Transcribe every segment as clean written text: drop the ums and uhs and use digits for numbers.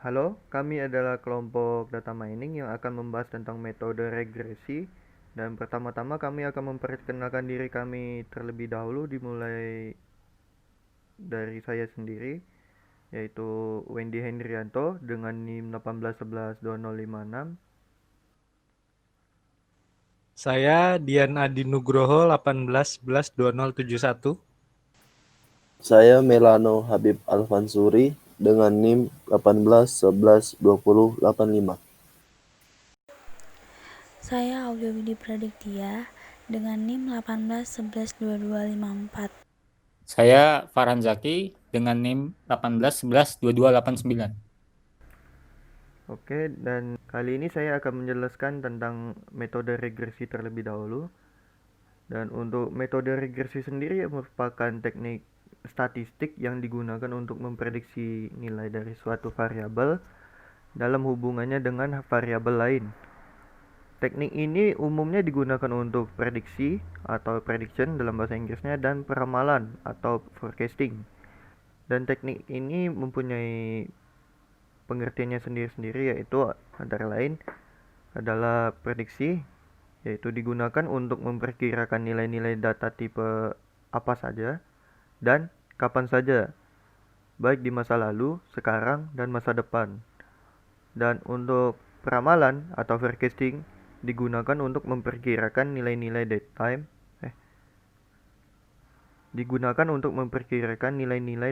Halo, kami adalah kelompok data mining yang akan membahas tentang metode regresi. Dan pertama-tama kami akan memperkenalkan diri kami terlebih dahulu, dimulai dari saya sendiri, yaitu Wendy Hendrianto dengan NIM 18112056. Saya Dian Adi Nugroho 18112071. Saya Melano Habib Alfansuri dengan NIM 18112085. Saya Aulia Widi Praditya dengan NIM 18112254. Saya Farhan Zaki dengan NIM 18112289. Oke, dan kali ini saya akan menjelaskan tentang metode regresi terlebih dahulu. Dan untuk metode regresi sendiri merupakan teknik statistik yang digunakan untuk memprediksi nilai dari suatu variabel dalam hubungannya dengan variabel lain. Teknik ini umumnya digunakan untuk prediksi atau prediction dalam bahasa Inggrisnya dan peramalan atau forecasting. Dan teknik ini mempunyai pengertiannya sendiri-sendiri, yaitu antara lain adalah prediksi, yaitu digunakan untuk memperkirakan nilai-nilai data tipe apa saja dan kapan saja, baik di masa lalu, sekarang, dan masa depan. Dan untuk peramalan atau forecasting digunakan untuk memperkirakan nilai-nilai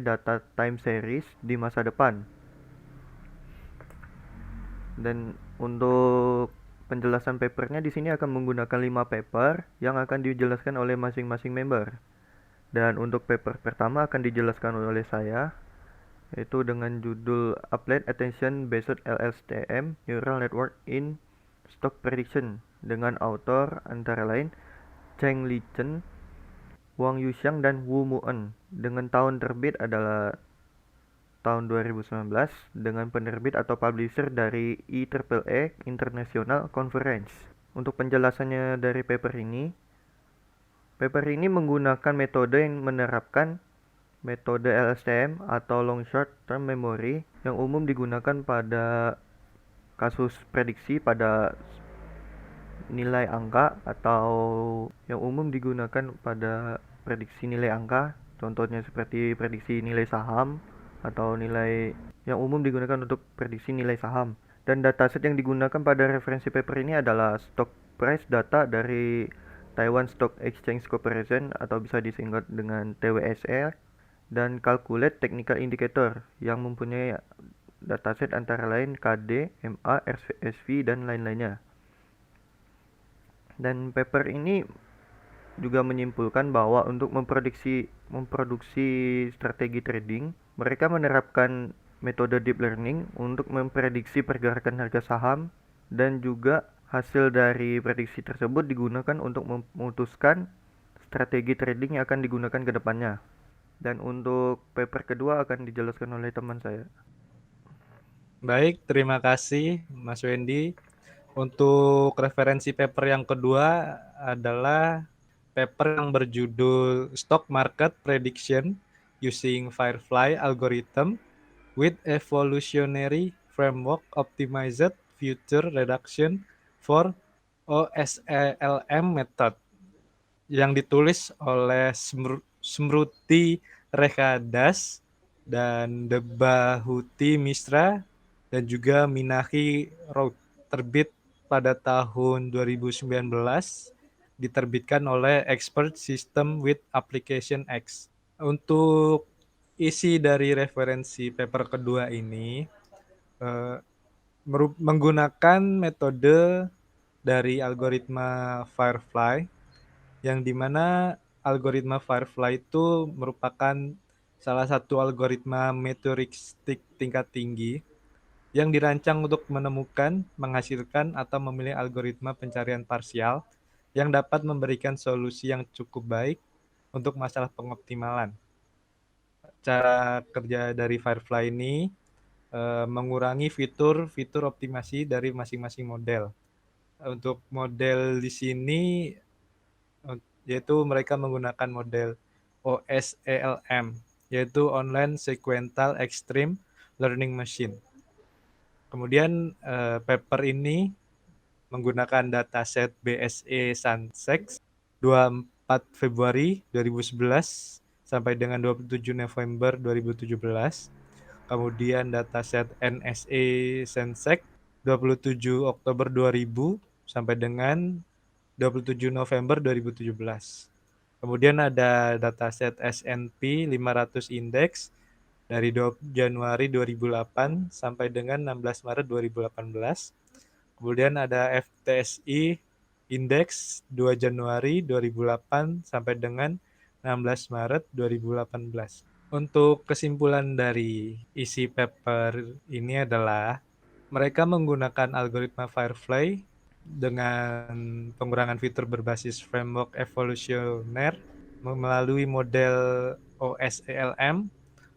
data time series di masa depan. Dan untuk penjelasan papernya di sini akan menggunakan 5 paper yang akan dijelaskan oleh masing-masing member. Dan untuk paper pertama akan dijelaskan oleh saya, yaitu dengan judul Applied Attention Based LSTM Neural Network in Stock Prediction, dengan autor antara lain Cheng Li Chen, Wang Yuxiang, dan Wu Mu'en, dengan tahun terbit adalah tahun 2019, dengan penerbit atau publisher dari IEEE International Conference. Untuk penjelasannya dari paper ini menggunakan metode yang menerapkan metode LSTM atau Long Short Term Memory yang umum digunakan pada kasus prediksi pada nilai angka, atau yang umum digunakan pada prediksi nilai angka, contohnya seperti prediksi nilai saham atau nilai yang umum digunakan untuk prediksi nilai saham. Dan dataset yang digunakan pada referensi paper ini adalah stock price data dari Taiwan Stock Exchange Corporation atau bisa disingkat dengan TWSE, dan calculate technical indicator yang mempunyai dataset antara lain KD, MA, SV, dan lain-lainnya. Dan paper ini juga menyimpulkan bahwa untuk memproduksi strategi trading, mereka menerapkan metode deep learning untuk memprediksi pergerakan harga saham, dan juga hasil dari prediksi tersebut digunakan untuk memutuskan strategi trading yang akan digunakan ke depannya. Dan untuk paper kedua akan dijelaskan oleh teman saya. Baik, terima kasih Mas Wendy. Untuk referensi paper yang kedua adalah paper yang berjudul Stock Market Prediction Using Firefly Algorithm with Evolutionary Framework Optimized Future Reduction for OSELM Method, yang ditulis oleh Smruti Rekhadas dan Debahuti Misra dan juga Minahi Raut, terbit pada tahun 2019, diterbitkan oleh Expert System with Application X. Untuk isi dari referensi paper kedua ini menggunakan metode dari algoritma Firefly, yang dimana algoritma Firefly itu merupakan salah satu algoritma meteoristik tingkat tinggi yang dirancang untuk menemukan, menghasilkan, atau memilih algoritma pencarian parsial yang dapat memberikan solusi yang cukup baik untuk masalah pengoptimalan. Cara kerja dari Firefly ini mengurangi fitur optimasi dari masing-masing model. Untuk model di sini yaitu mereka menggunakan model OSELM, yaitu Online Sequential Extreme Learning Machine. Kemudian paper ini menggunakan dataset BSE Sunsex 24 Februari 2011 sampai dengan 27 November 2017. Kemudian dataset NSA Sensec 27 Oktober 2000 sampai dengan 27 November 2017. Kemudian ada dataset S&P 500 Index dari Januari 2008 sampai dengan 16 Maret 2018. Kemudian ada FTSI Index 2 Januari 2008 sampai dengan 16 Maret 2018. Untuk kesimpulan dari isi paper ini adalah mereka menggunakan algoritma Firefly dengan pengurangan fitur berbasis framework evolusioner melalui model OSELM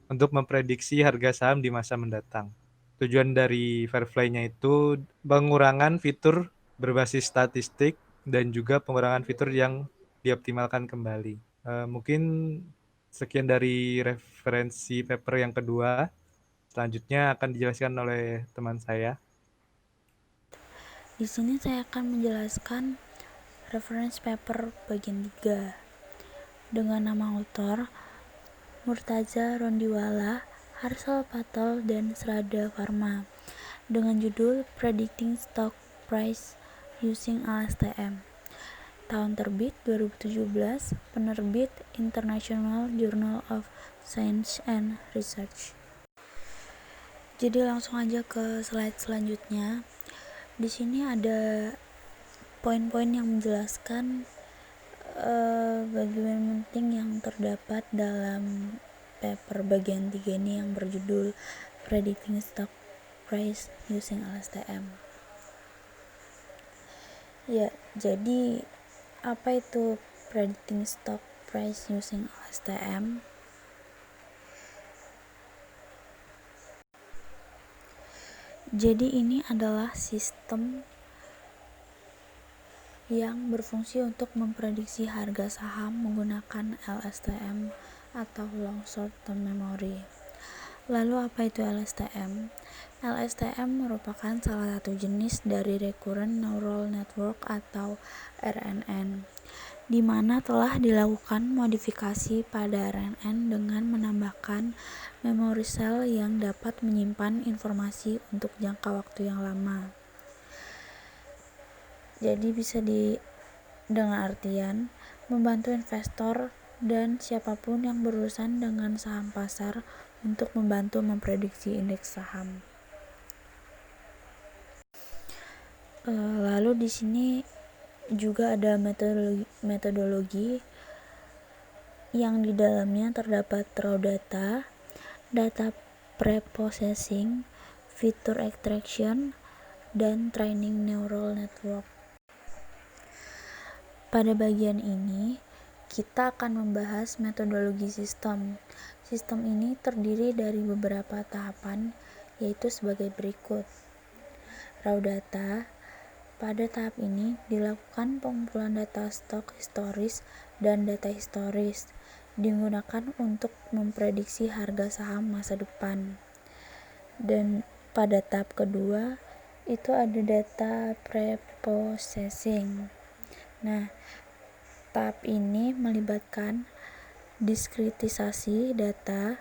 untuk memprediksi harga saham di masa mendatang. Tujuan dari Firefly-nya itu pengurangan fitur berbasis statistik dan juga pengurangan fitur yang dioptimalkan kembali. Mungkin sekian dari referensi paper yang kedua. Selanjutnya akan dijelaskan oleh teman saya. Di sini saya akan menjelaskan reference paper bagian 3 dengan nama author Murtaza Rondiwala, Harsal Patel, dan Srada Pharma dengan judul Predicting Stock Price Using LSTM. Tahun terbit 2017, penerbit International Journal of Science and Research. Jadi langsung aja ke slide selanjutnya. Di sini ada poin-poin yang menjelaskan bagian penting yang terdapat dalam paper bagian 3 ini yang berjudul Predicting Stock Price Using LSTM. Ya, jadi apa itu Predicting Stock Price Using LSTM? Jadi ini adalah sistem yang berfungsi untuk memprediksi harga saham menggunakan LSTM atau Long Short Term Memory. Lalu apa itu LSTM? LSTM merupakan salah satu jenis dari Recurrent Neural Network atau RNN, di mana telah dilakukan modifikasi pada RNN dengan menambahkan memori sel yang dapat menyimpan informasi untuk jangka waktu yang lama. Jadi bisa dengan artian membantu investor dan siapapun yang berurusan dengan saham pasar untuk membantu memprediksi indeks saham. Lalu di sini juga ada metodologi yang di dalamnya terdapat raw data, data preprocessing, feature extraction, dan training neural network. Pada bagian ini, kita akan membahas metodologi sistem. Sistem ini terdiri dari beberapa tahapan, yaitu sebagai berikut. Raw data. Pada tahap ini dilakukan pengumpulan data stok historis dan data historis digunakan untuk memprediksi harga saham masa depan. Dan pada tahap kedua itu ada data preprocessing. Nah, tahap ini melibatkan diskritisasi data,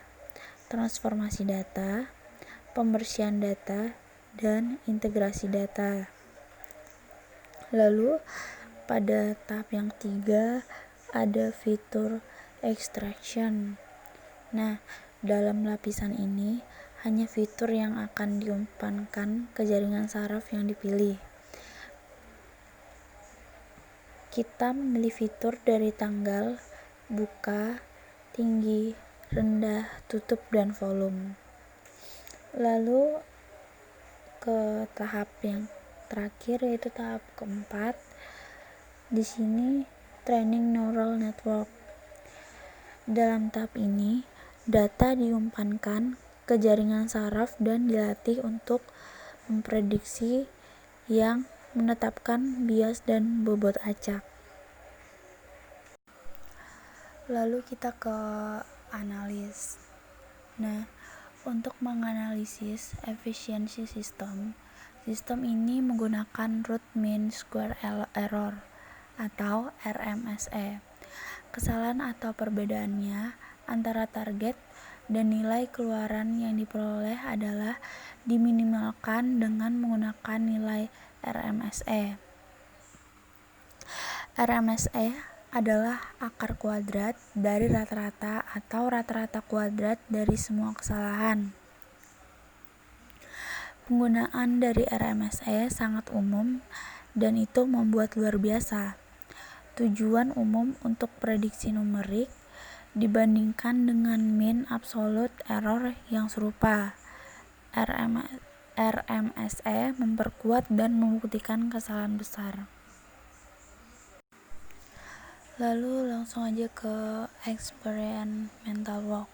transformasi data, pembersihan data, dan integrasi data. Lalu pada tahap yang ketiga ada fitur extraction. Nah, dalam lapisan ini hanya fitur yang akan diumpankan ke jaringan saraf yang dipilih. Kita memilih fitur dari tanggal, buka, tinggi, rendah, tutup, dan volume. Lalu ke tahap yang terakhir yaitu tahap keempat. Di sini training neural network. Dalam tahap ini data diumpankan ke jaringan saraf dan dilatih untuk memprediksi yang menetapkan bias dan bobot acak. Lalu kita ke analis. Nah, Untuk menganalisis efisiensi sistem, sistem ini menggunakan root mean square error atau RMSE. Kesalahan atau perbedaannya antara target dan nilai keluaran yang diperoleh adalah diminimalkan dengan menggunakan nilai RMSE. RMSE adalah akar kuadrat dari rata-rata atau rata-rata kuadrat dari semua kesalahan. Penggunaan dari RMSE sangat umum dan itu membuat luar biasa. Tujuan umum untuk prediksi numerik dibandingkan dengan mean absolute error yang serupa. RMSE memperkuat dan membuktikan kesalahan besar. Lalu langsung aja ke experimental work.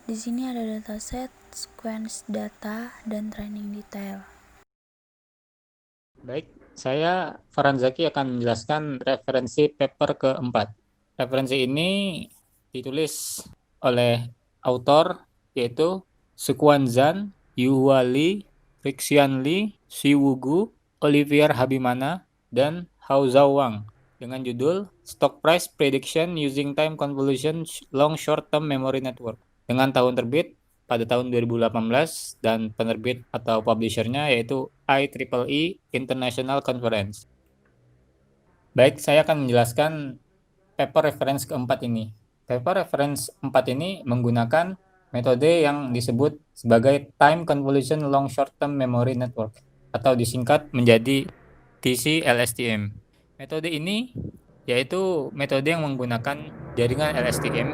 Di sini ada dataset, sequence data, dan training detail. Baik, saya Farhan Zaki akan menjelaskan referensi paper keempat. Referensi ini ditulis oleh autor yaitu Sukuanzan, Yuhua Li, Rixian Li, Siwugu, Olivier Habimana, dan Hao Zhao Wang dengan judul Stock Price Prediction Using Time Convolution Long Short Term Memory Network dengan tahun terbit pada tahun 2018 dan penerbit atau publishernya yaitu IEEE International Conference. Baik, saya akan menjelaskan paper reference keempat ini. Paper reference 4 ini menggunakan metode yang disebut sebagai Time Convolution Long Short Term Memory Network atau disingkat menjadi TC-LSTM. Metode ini yaitu metode yang menggunakan jaringan LSTM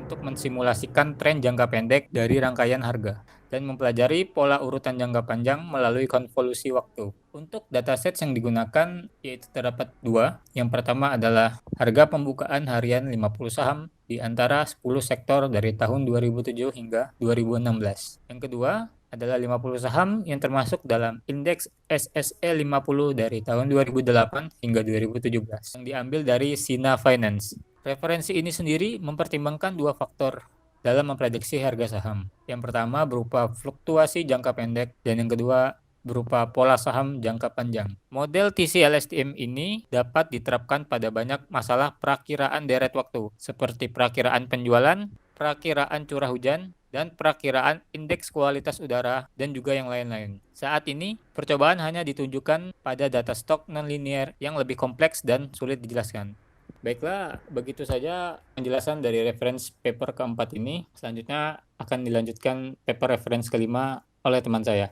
untuk mensimulasikan tren jangka pendek dari rangkaian harga dan mempelajari pola urutan jangka panjang melalui konvolusi waktu. Untuk dataset yang digunakan yaitu terdapat dua. Yang pertama adalah harga pembukaan harian 50 saham di antara 10 sektor dari tahun 2007 hingga 2016. Yang kedua adalah 50 saham yang termasuk dalam indeks SSE 50 dari tahun 2008 hingga 2017 yang diambil dari Sina Finance. Referensi ini sendiri mempertimbangkan dua faktor dalam memprediksi harga saham. Yang pertama berupa fluktuasi jangka pendek dan yang kedua berupa pola saham jangka panjang. Model TC-LSTM ini dapat diterapkan pada banyak masalah perakiraan deret waktu, seperti perakiraan penjualan, perakiraan curah hujan, dan perakiraan indeks kualitas udara, dan juga yang lain-lain. Saat ini, percobaan hanya ditunjukkan pada data stok non-linear yang lebih kompleks dan sulit dijelaskan. Baiklah, begitu saja penjelasan dari reference paper keempat ini. Selanjutnya akan dilanjutkan paper reference kelima oleh teman saya.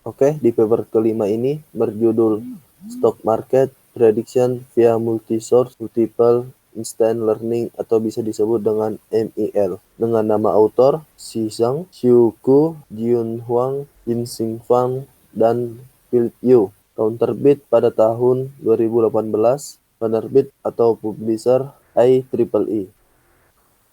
Oke, di paper kelima ini berjudul Stock Market Prediction via Multi-Source Multiple Instant Learning atau bisa disebut dengan MEL dengan nama autor Xi Zhang, Xiu Ku, Jiun Huang, Yin Xing Fang, dan Philip Yu. Tahun terbit pada tahun 2018, penerbit atau publisher IEEE.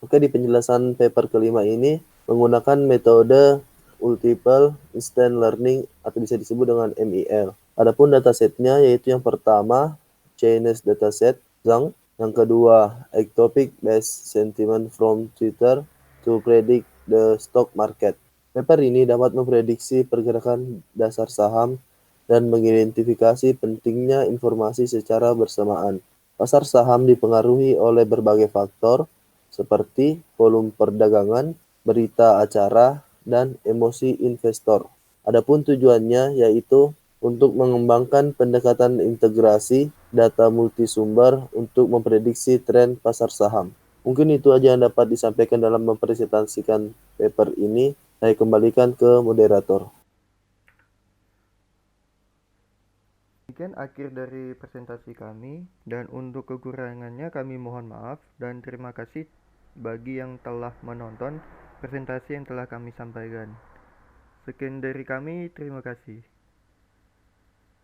Oke, di penjelasan paper kelima ini menggunakan metode Multiple Instant Learning atau bisa disebut dengan MEL. Adapun datasetnya yaitu yang pertama Chinese dataset Zhang, yang kedua Ectopic Based Sentiment from Twitter to Predict the Stock Market. Paper ini dapat memprediksi pergerakan dasar saham dan mengidentifikasi pentingnya informasi secara bersamaan. Pasar saham dipengaruhi oleh berbagai faktor seperti volume perdagangan, berita acara, dan emosi investor. Adapun tujuannya yaitu untuk mengembangkan pendekatan integrasi data multisumber untuk memprediksi tren pasar saham. Mungkin itu aja yang dapat disampaikan dalam mempresentasikan paper ini. Saya kembalikan ke moderator. Demikian akhir dari presentasi kami, dan untuk kekurangannya kami mohon maaf dan terima kasih bagi yang telah menonton presentasi yang telah kami sampaikan. Sekian dari kami, terima kasih.